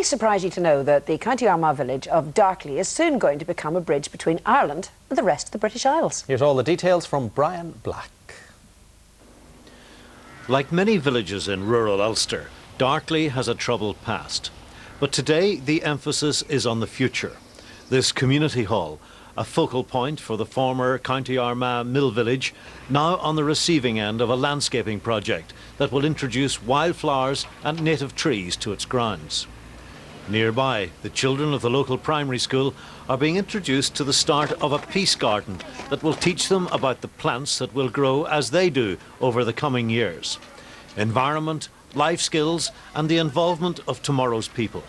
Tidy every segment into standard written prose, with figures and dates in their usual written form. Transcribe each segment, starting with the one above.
surprise you to know that the County Armagh village of Darkley is soon going to become a bridge between Ireland and the rest of the British Isles. Here's all the details from Brian Black. Like many villages in rural Ulster, Darkley has a troubled past. But today the emphasis is on the future. This community hall, a focal point for the former County Armagh mill village, now on the receiving end of a landscaping project that will introduce wildflowers and native trees to its grounds. Nearby, the children of the local primary school are being introduced to the start of a peace garden that will teach them about the plants that will grow as they do over the coming years. Environment, life skills and the involvement of tomorrow's people.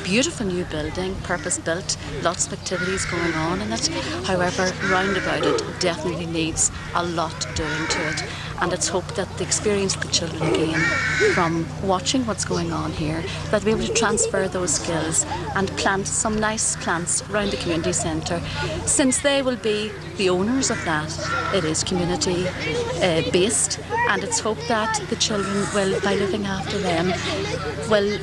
Beautiful new building, purpose-built, lots of activities going on in it. However, round about it definitely needs a lot doing to it. And it's hoped that the experience the children gain from watching what's going on here, that they'll be able to transfer those skills and plant some nice plants around the community centre. Since they will be the owners of that, it is community based, and it's hoped that the children will, by looking after them, will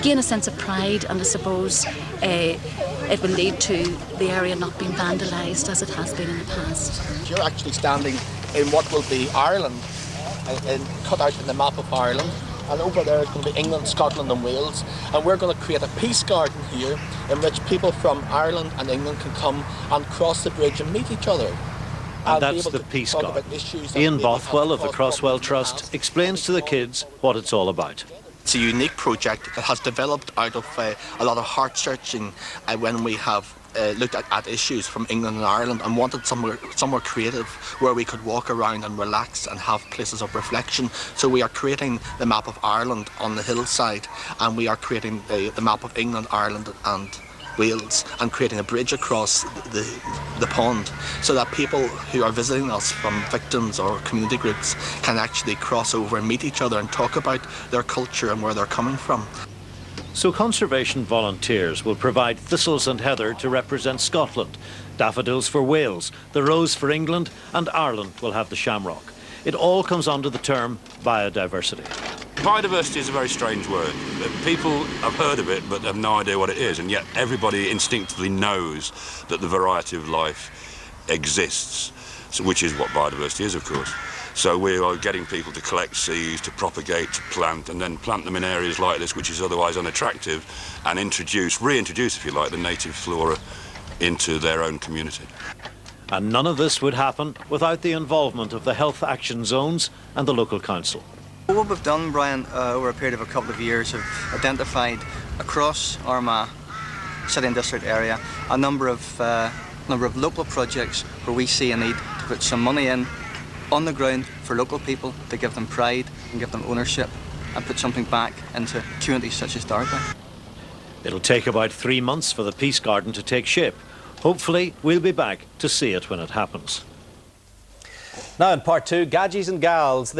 gain a sense of pride, and I suppose it will lead to the area not being vandalised as it has been in the past. You're actually standing in what will be Ireland, and cut out in the map of Ireland, and over there is going to be England, Scotland and Wales, and we're going to create a peace garden here in which people from Ireland and England can come and cross the bridge and meet each other. And that's the Peace Garden. Ian Bothwell of the Crosswell Trust explains to the kids what it's all about. It's a unique project that has developed out of a lot of heart-searching when we have looked at issues from England and Ireland and wanted somewhere creative where we could walk around and relax and have places of reflection. So we are creating the map of Ireland on the hillside, and we are creating the map of England, Ireland and Wales, and creating a bridge across the pond so that people who are visiting us from victims or community groups can actually cross over and meet each other and talk about their culture and where they're coming from. So conservation volunteers will provide thistles and heather to represent Scotland, daffodils for Wales, the rose for England, and Ireland will have the shamrock. It all comes under the term biodiversity. Biodiversity is a very strange word. People have heard of it but have no idea what it is, and yet everybody instinctively knows that the variety of life exists, which is what biodiversity is, of course. So we are getting people to collect seeds, to propagate, to plant, and then plant them in areas like this, which is otherwise unattractive, and reintroduce, if you like, the native flora into their own community. And none of this would happen without the involvement of the health action zones and the local council. What we've done, Brian, over a period of a couple of years, have identified across Armagh city and district area a number of local projects where we see a need to put some money in on the ground for local people to give them pride and give them ownership and put something back into communities such as Darkley. It'll take about 3 months for the Peace Garden to take shape. Hopefully we'll be back to see it when it happens. Now in part two, Gadgies and Gals.